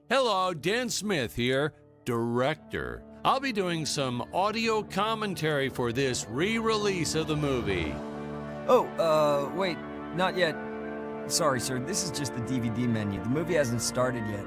Hello, Dan Smith here, director. I'll be doing some audio commentary for this re-release of the movie. Oh, wait, not yet. Sorry, sir, this is just the DVD menu. The movie hasn't started yet.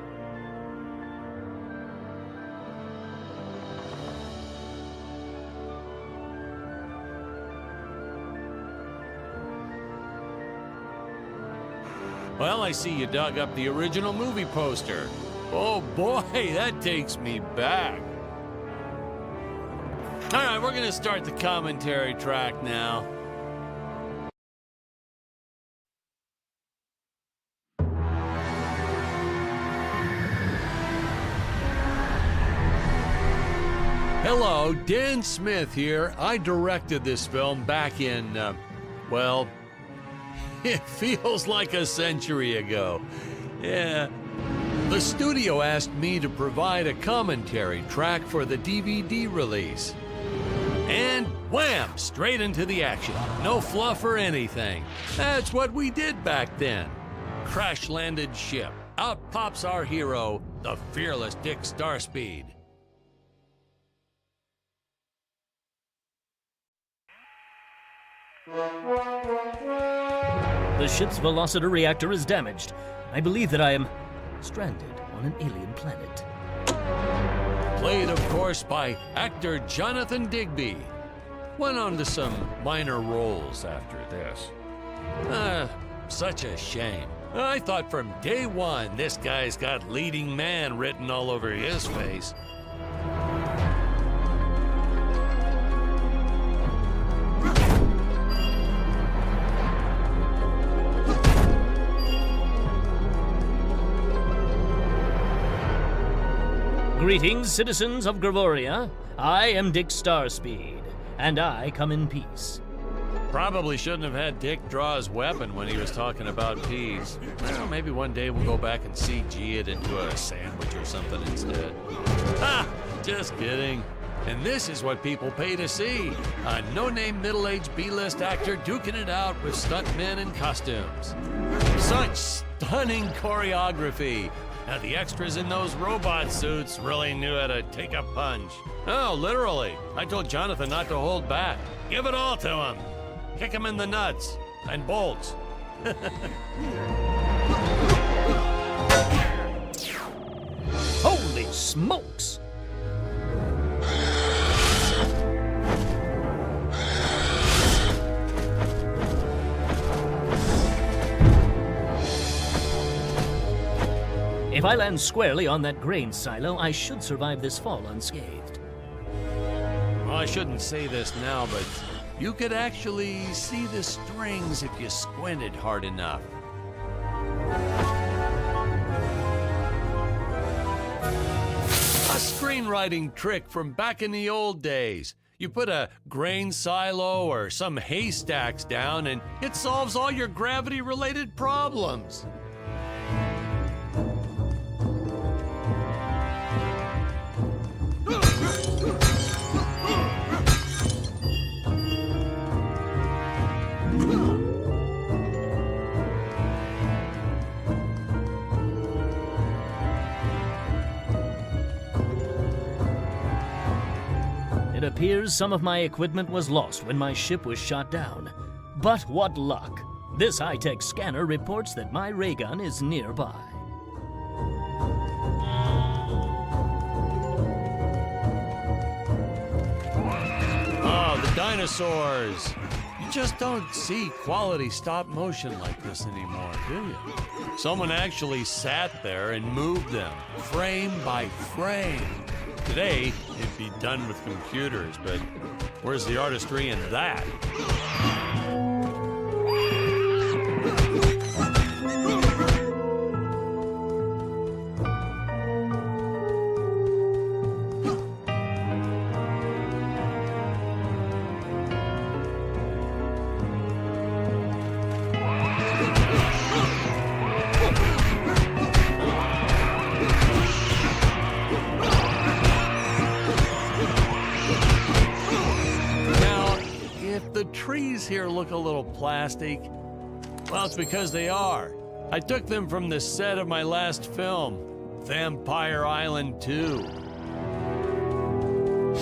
Well, I see you dug up the original movie poster. Oh boy, that takes me back. All right, we're gonna start the commentary track now. Hello, Dan Smith here. I directed this film back in, well, it feels like a century ago. Yeah. The studio asked me to provide a commentary track for the DVD release. And wham! Straight into the action. No fluff or anything. That's what we did back then. Crash-landed ship. Out pops our hero, the fearless Dick Starspeed. The ship's velocity reactor is damaged. I believe that I am stranded on an alien planet. Played, of course, by actor Jonathan Digby. Went on to some minor roles after this. Such a shame. I thought from day one this guy's got leading man written all over his face. Greetings, citizens of Gravoria. I am Dick Starspeed, and I come in peace. Probably shouldn't have had Dick draw his weapon when he was talking about peas. Well, maybe one day we'll go back and CG it into a sandwich or something instead. Ha! Just kidding. And this is what people pay to see. A no-name middle-aged B-list actor duking it out with stuntmen in costumes. Such stunning choreography. Now, the extras in those robot suits really knew how to take a punch. Oh, literally. I told Jonathan not to hold back. Give it all to him. Kick him in the nuts and bolts. Holy smokes! If I land squarely on that grain silo, I should survive this fall unscathed. Well, I shouldn't say this now, but you could actually see the strings if you squinted hard enough. A screenwriting trick from back in the old days. You put a grain silo or some haystacks down and it solves all your gravity-related problems. It appears some of my equipment was lost when my ship was shot down. But what luck! This high-tech scanner reports that my ray gun is nearby. Oh, the dinosaurs! You just don't see quality stop motion like this anymore, do you? Someone actually sat there and moved them, frame by frame. Today, it'd be done with computers, but where's the artistry in that? The trees here look a little plastic. Well, it's because they are. I took them from the set of my last film. Vampire Island 2.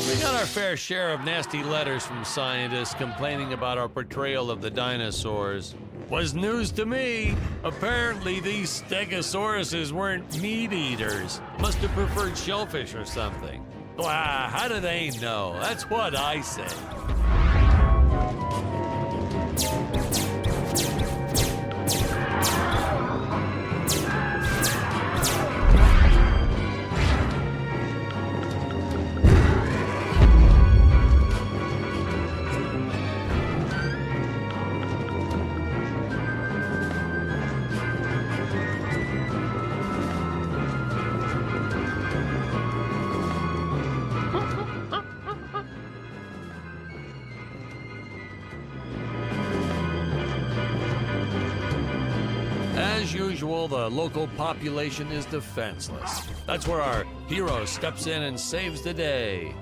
We got our fair share of nasty letters from scientists complaining about our portrayal of the dinosaurs. Was news to me. Apparently these stegosauruses weren't meat eaters. Must have preferred shellfish or something. Wow, how do they know? That's what I say. As usual, the local population is defenseless. That's where our hero steps in and saves the day.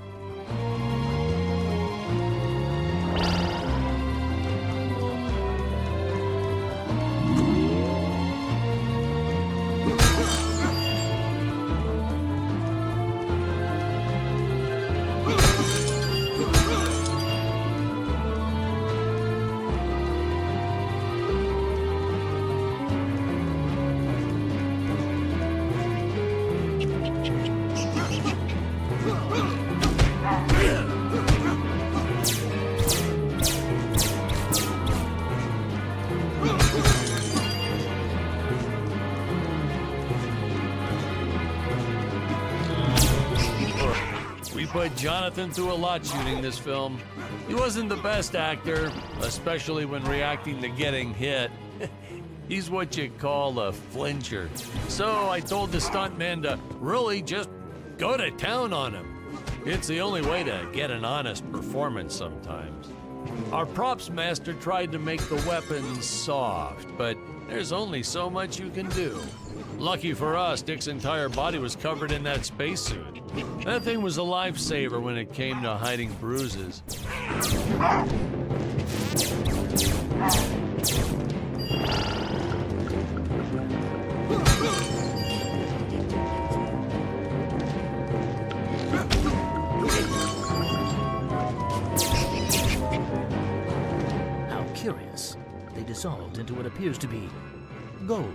We put Jonathan through a lot shooting this film. He wasn't the best actor, especially when reacting to getting hit. He's what you call a flincher. So I told the stuntman to really just go to town on him. It's the only way to get an honest performance sometimes. Our props master tried to make the weapons soft, but there's only so much you can do. Lucky for us, Dick's entire body was covered in that spacesuit. That thing was a lifesaver when it came to hiding bruises. How curious. They dissolved into what appears to be gold.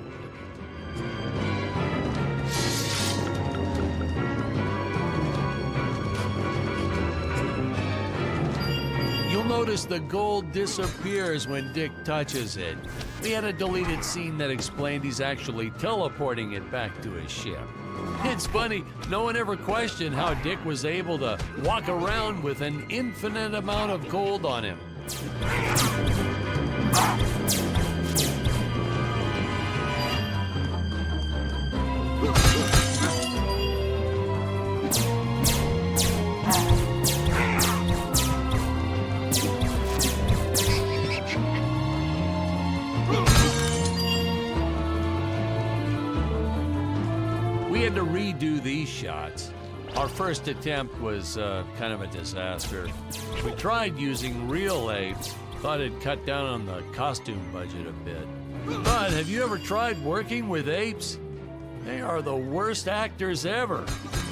You'll notice the gold disappears when Dick touches it. We had a deleted scene that explained he's actually teleporting it back to his ship. It's funny, no one ever questioned how Dick was able to walk around with an infinite amount of gold on him. We had to redo these shots. Our first attempt was kind of a disaster. We tried using real apes, thought it'd cut down on the costume budget a bit. But have you ever tried working with apes? They are the worst actors ever.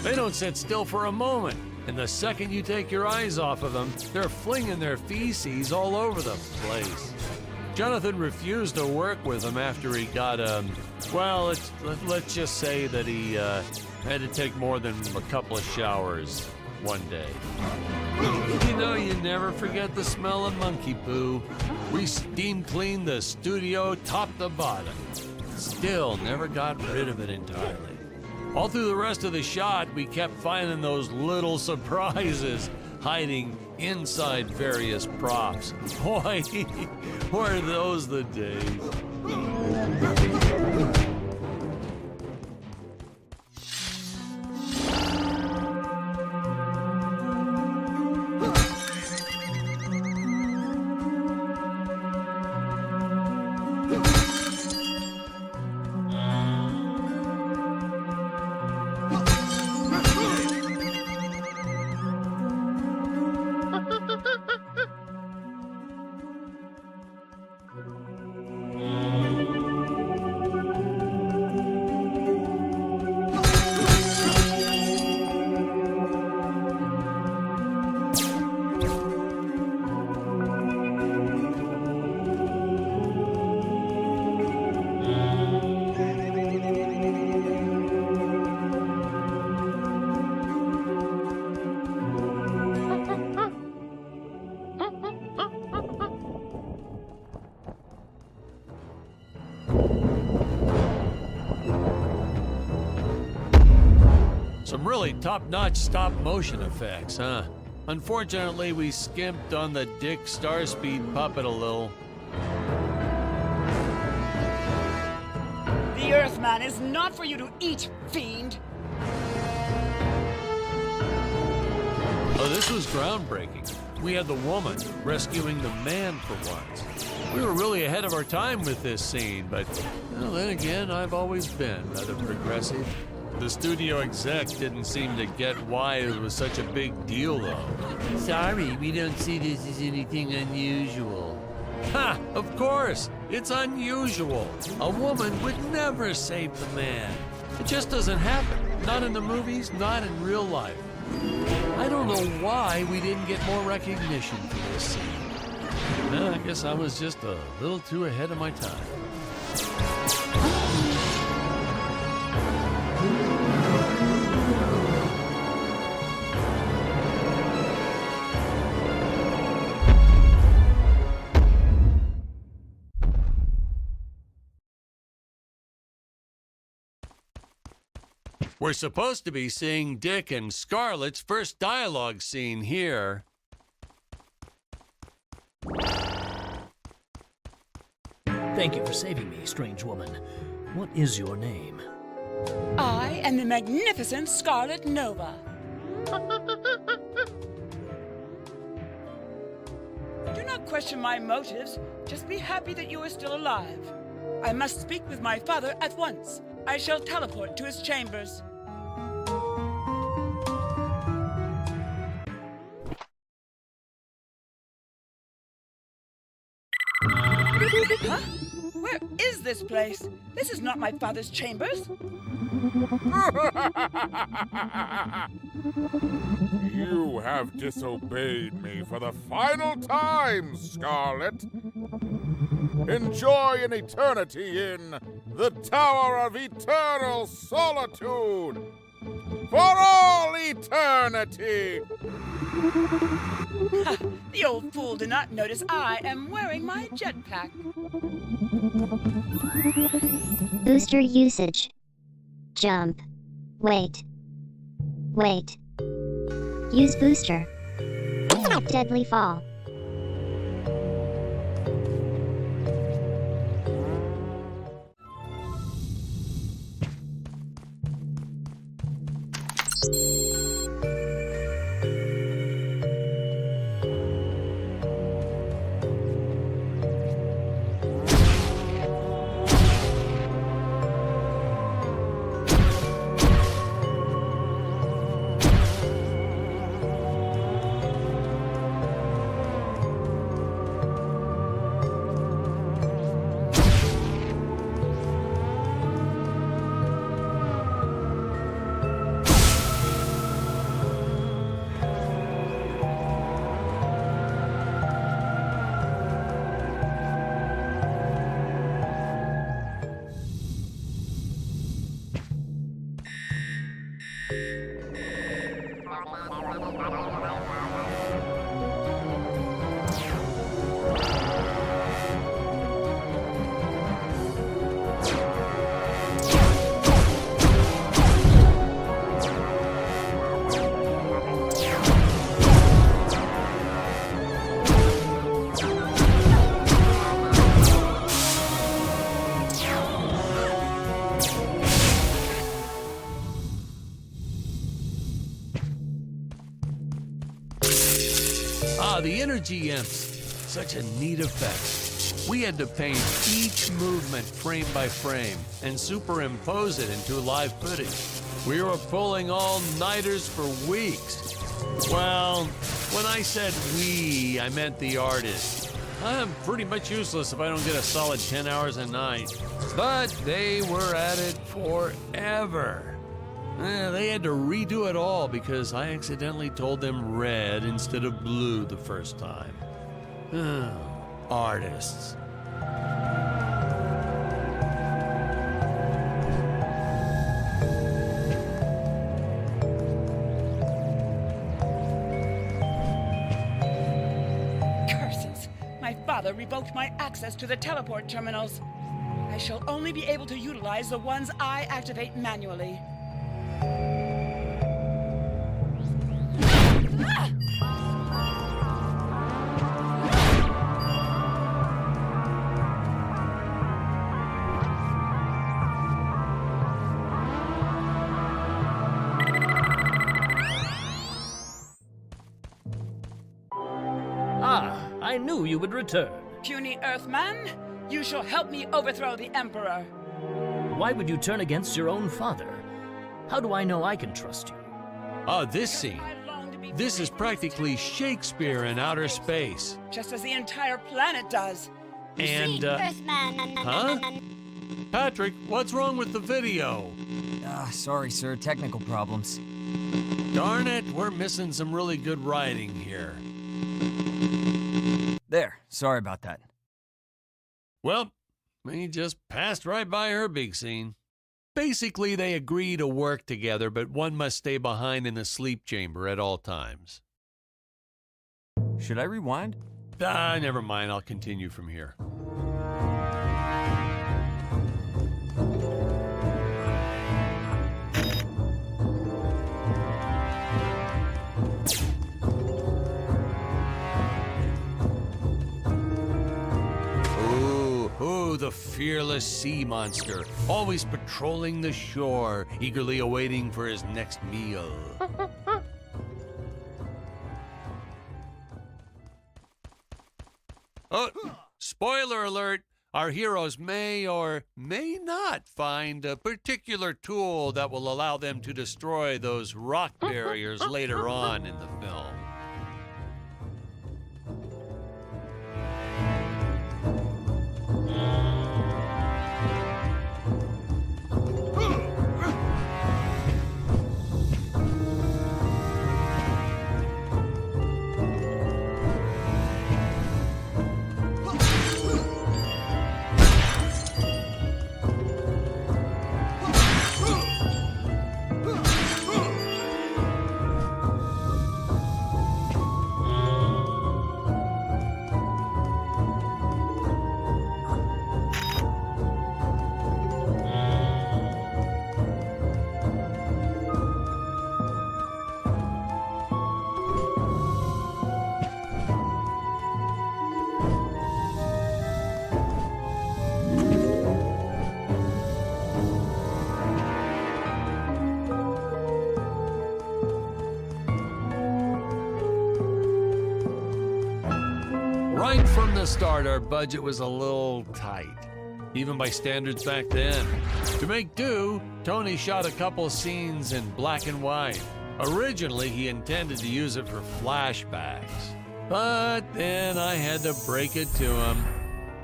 They don't sit still for a moment, and the second you take your eyes off of them, they're flinging their feces all over the place. Jonathan refused to work with him after he got, well, let's just say that he had to take more than a couple of showers one day. You know, you never forget the smell of monkey poo. We steam cleaned the studio top to bottom. Still never got rid of it entirely. All through the rest of the shot, we kept finding those little surprises hiding inside various props. Boy, were those the days. Some really top-notch stop-motion effects, huh? Unfortunately, we skimped on the Dick Starspeed puppet a little. The Earthman is not for you to eat, fiend! Oh, this was groundbreaking. We had the woman rescuing the man for once. We were really ahead of our time with this scene, but well, then again, I've always been rather progressive. The studio exec didn't seem to get why it was such a big deal, though. Sorry, we don't see this as anything unusual. Ha! Of course! It's unusual. A woman would never save the man. It just doesn't happen. Not in the movies, not in real life. I don't know why we didn't get more recognition for this scene. Well, I guess I was just a little too ahead of my time. We're supposed to be seeing Dick and Scarlett's first dialogue scene here. Thank you for saving me, strange woman. What is your name? I am the magnificent Scarlet Nova. Do not question my motives. Just be happy that you are still alive. I must speak with my father at once. I shall teleport to his chambers. Huh? Where is this place? This is not my father's chambers. You have disobeyed me for the final time, Scarlet. Enjoy an eternity in the Tower of Eternal Solitude. For all eternity! Ha! The old fool did not notice I am wearing my jetpack. Booster usage. Jump. Wait. Wait. Use booster. Deadly fall. The energy imps. Such a neat effect. We had to paint each movement frame by frame and superimpose it into live footage. We were pulling all-nighters for weeks. Well, when I said we, I meant the artist. I'm pretty much useless if I don't get a solid 10 hours a night. But they were at it forever. They had to redo it all because I accidentally told them red instead of blue the first time. Artists. Curses! My father revoked my access to the teleport terminals. I shall only be able to utilize the ones I activate manually. knew you would return. Puny Earthman, you shall help me overthrow the Emperor. Why would you turn against your own father? How do I know I can trust you? Oh, this scene. I long to be This free is from practically the Shakespeare in outer space. just as the entire planet does. And, huh? Patrick, what's wrong with the video? Sorry, sir. Technical problems. Darn it, we're missing some really good writing here. There. Sorry about that. Well, we just passed right by her big scene. Basically, they agree to work together, but one must stay behind in the sleep chamber at all times. Should I rewind? Never mind, I'll continue from here. Ooh, the fearless sea monster, always patrolling the shore, eagerly awaiting for his next meal. Oh, spoiler alert! Our heroes may or may not find a particular tool that will allow them to destroy those rock barriers later on in the film. Right from the start, our budget was a little tight, even by standards back then. To make do, Tony shot a couple scenes in black and white. Originally, he intended to use it for flashbacks. But then I had to break it to him.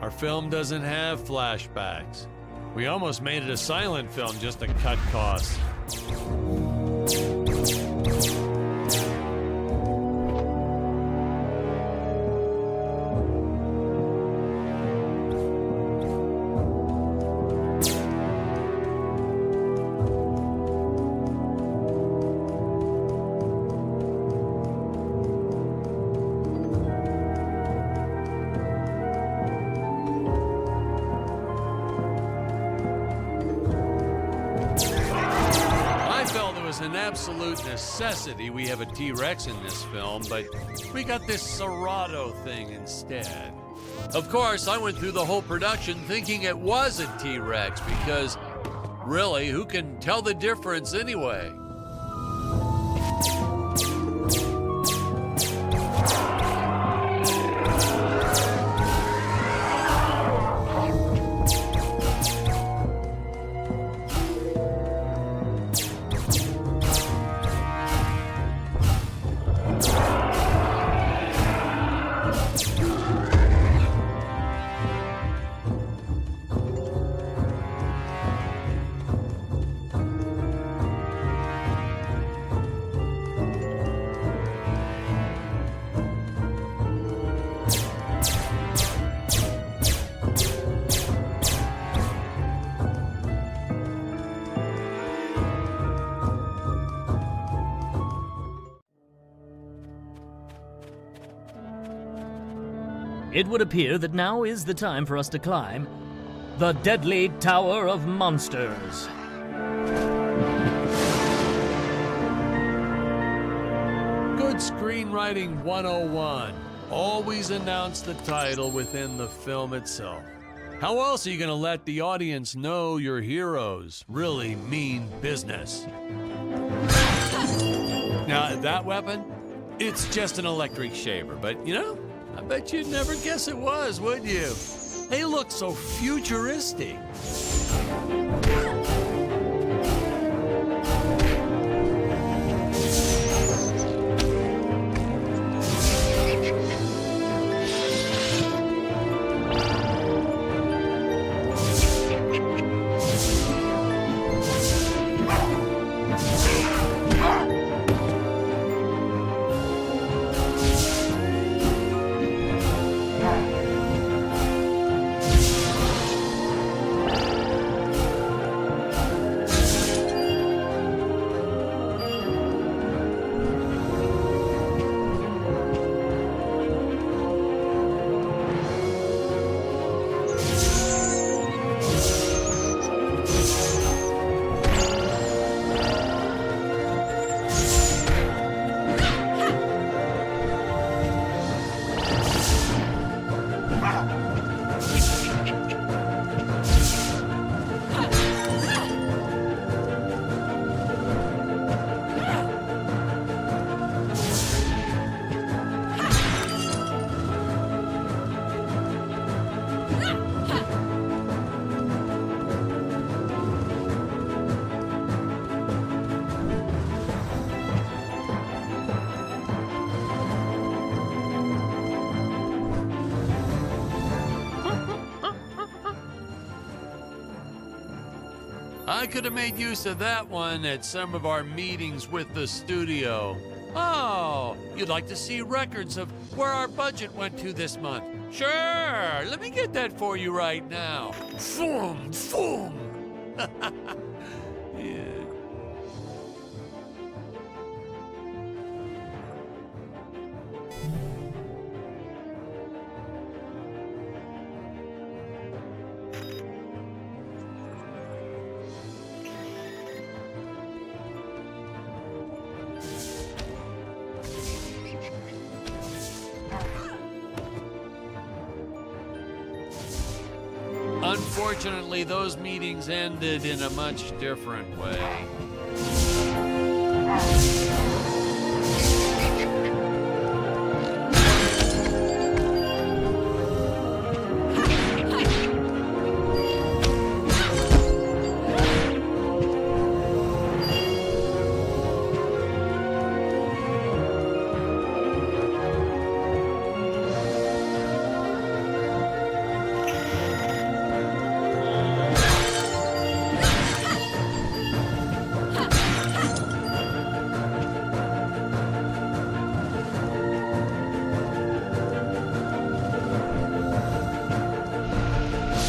Our film doesn't have flashbacks. We almost made it a silent film just to cut costs. An absolute necessity we have a T-Rex in this film, but we got this Serato thing instead. Of course, I went through the whole production thinking it was a T-Rex because, really, who can tell the difference anyway? It would appear that now is the time for us to climb the deadly Tower of Monsters. Good screenwriting 101. Always announce the title within the film itself. How else are you going to let the audience know your heroes really mean business? Now, that weapon, it's just an electric shaver, but you know, I bet you'd never guess it was, would you? They look so futuristic. I could have made use of that one at some of our meetings with the studio. Oh, you'd like to see records of where our budget went to this month? Sure, let me get that for you right now. Foom, foom. Yeah. Unfortunately, those meetings ended in a much different way.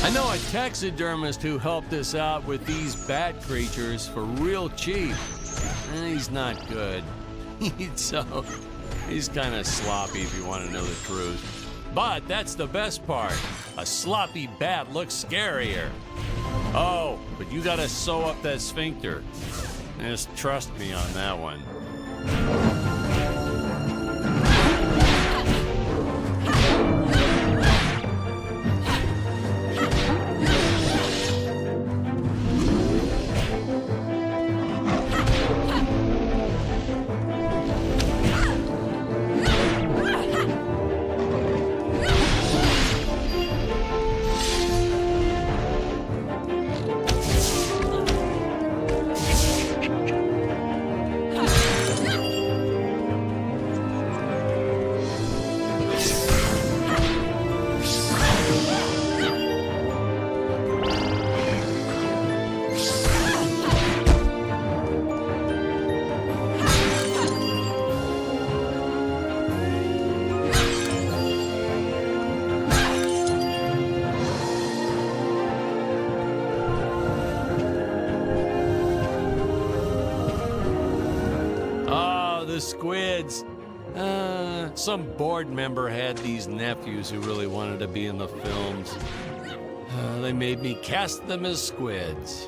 I know a taxidermist who helped us out with these bat creatures for real cheap. He's not good. He's kind of sloppy if you want to know the truth. But that's the best part. A sloppy bat looks scarier. Oh, but you gotta sew up that sphincter. Just trust me on that one. The squids. Some board member had these nephews who really wanted to be in the films. They made me cast them as squids.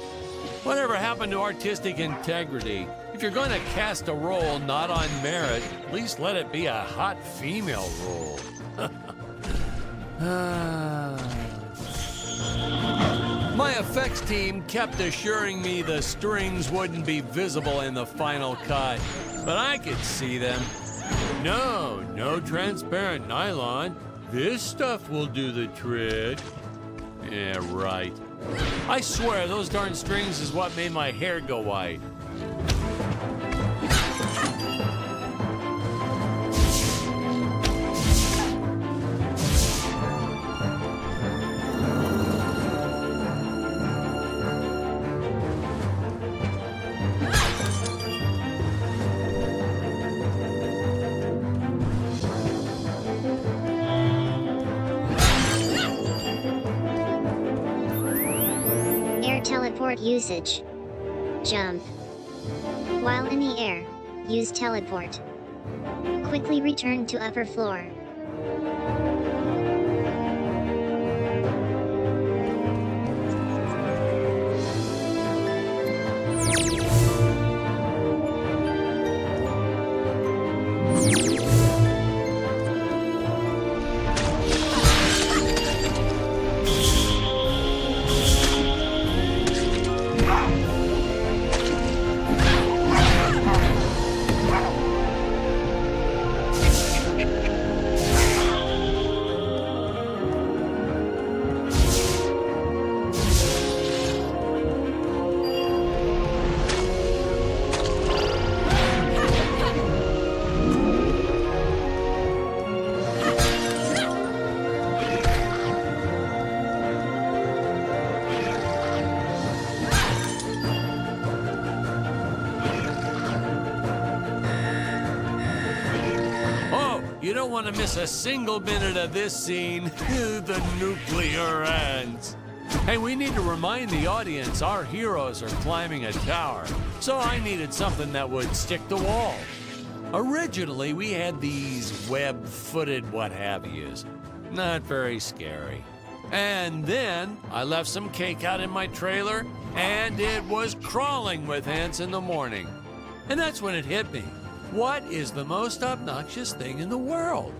Whatever happened to artistic integrity? If you're going to cast a role not on merit, at least let it be a hot female role. My effects team kept assuring me the strings wouldn't be visible in the final cut, but I could see them. No transparent nylon. This stuff will do the trick. Yeah, right. I swear, those darn strings is what made my hair go white. Teleport usage. Jump. While in the air, use teleport. Quickly return to upper floor. You don't want to miss a single minute of this scene. The nuclear ends. Hey, we need to remind the audience our heroes are climbing a tower, so I needed something that would stick to wall. Originally, we had these web-footed what-have-yous. Not very scary. And then I left some cake out in my trailer, and it was crawling with ants in the morning. And that's when it hit me. What is the most obnoxious thing in the world?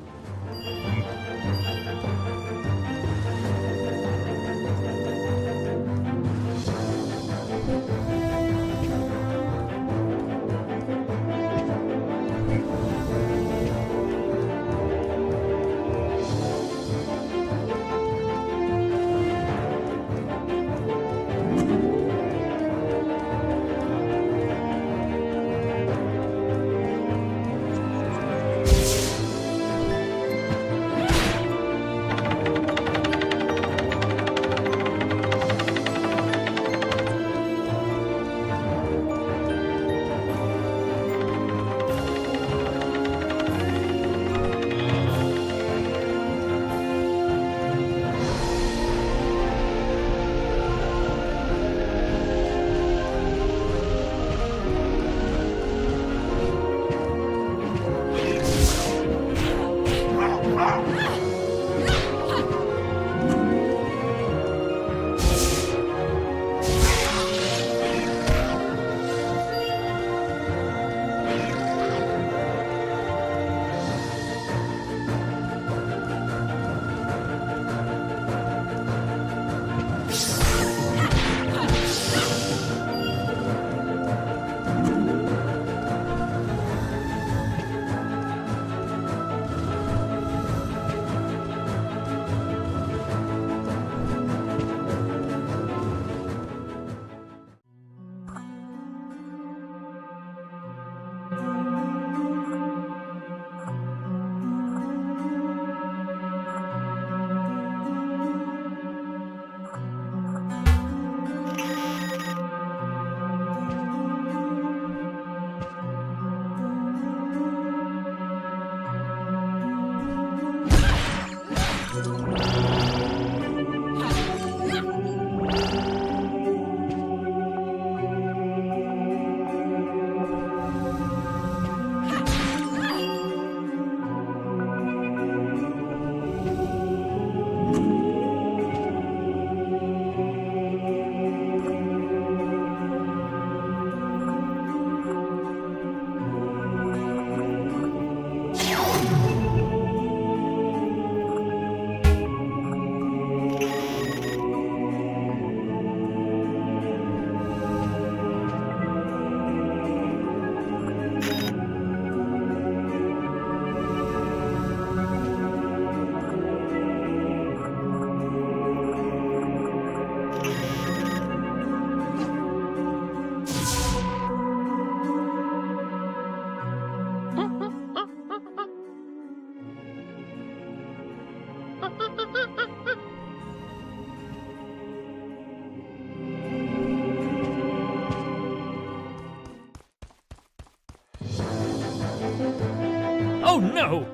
Oh no!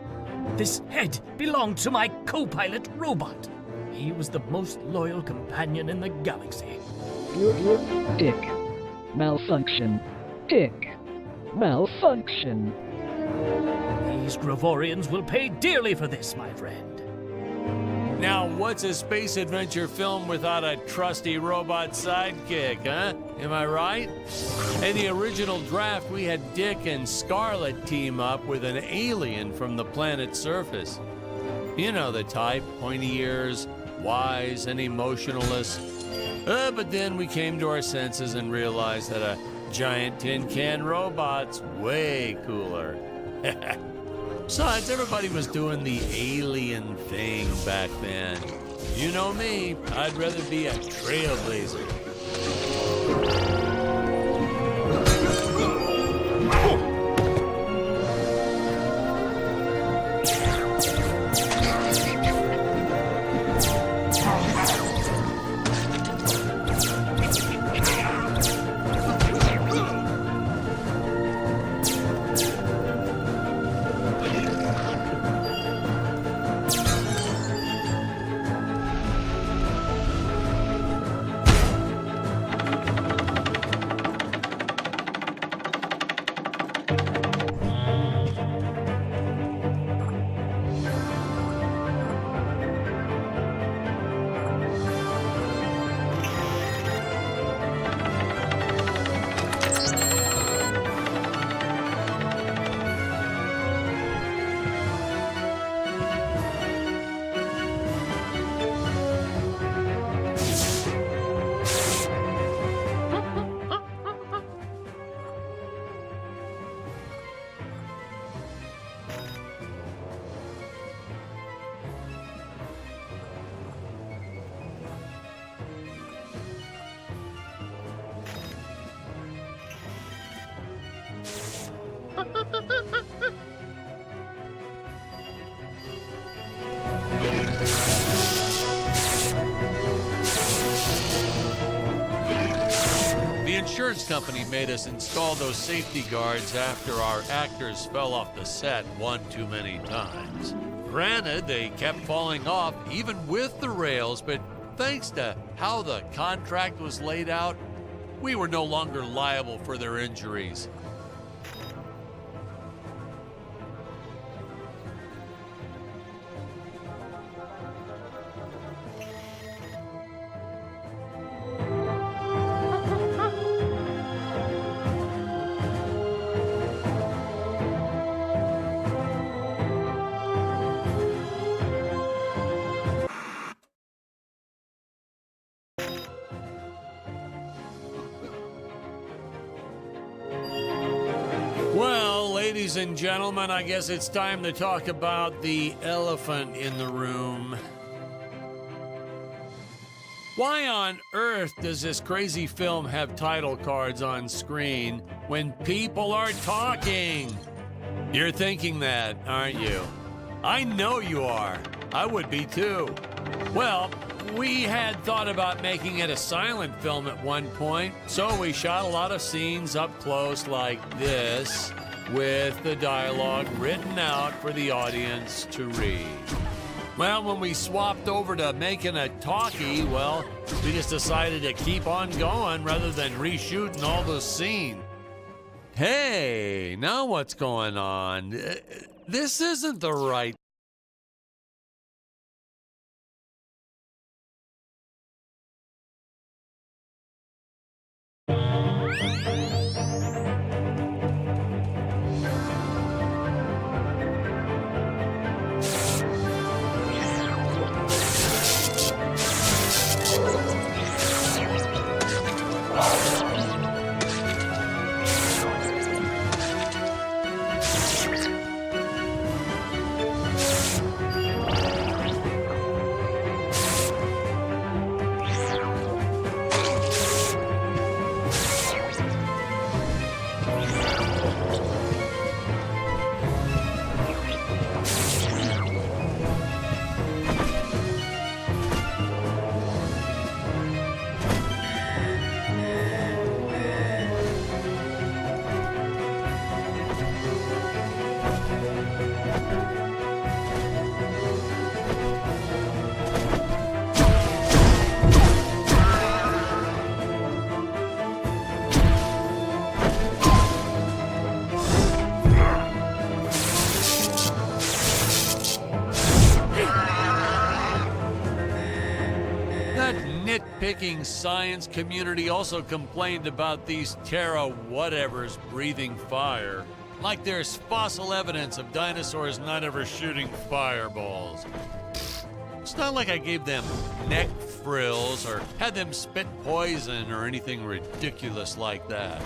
This head belonged to my co-pilot robot. He was the most loyal companion in the galaxy. Dick. Malfunction. Dick. Malfunction. These Gravorians will pay dearly for this, my friend. Now, what's a space adventure film without a trusty robot sidekick, huh? Am I right? In the original draft, we had Dick and Scarlet team up with an alien from the planet's surface. You know the type, pointy ears, wise and emotionless. But then we came to our senses and realized that a giant tin can robot's way cooler. Besides, everybody was doing the alien thing back then. You know me, I'd rather be a trailblazer. The insurance company made us install those safety guards after our actors fell off the set one too many times. Granted, they kept falling off even with the rails, but thanks to how the contract was laid out, we were no longer liable for their injuries. Well, ladies and gentlemen, I guess it's time to talk about the elephant in the room. Why on earth does this crazy film have title cards on screen when people are talking? You're thinking that, aren't you? I know you are. I would be too. Well, we had thought about making it a silent film at one point, so we shot a lot of scenes up close like this, with the dialogue written out for the audience to read. Well, when we swapped over to making a talkie, well, we just decided to keep on going rather than reshooting all those scenes. Hey, now what's going on? This isn't the right... nitpicking science community also complained about these Terra whatevers breathing fire. Like there's fossil evidence of dinosaurs not ever shooting fireballs. It's not like I gave them neck frills or had them spit poison or anything ridiculous like that.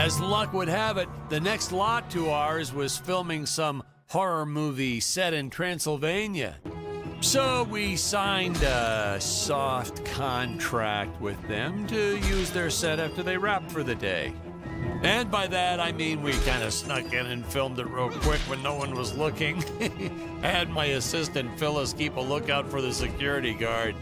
As luck would have it, the next lot to ours was filming some horror movie set in Transylvania. So we signed a soft contract with them to use their set after they wrapped for the day. And by that, I mean we kind of snuck in and filmed it real quick when no one was looking. I had my assistant Phyllis keep a lookout for the security guard.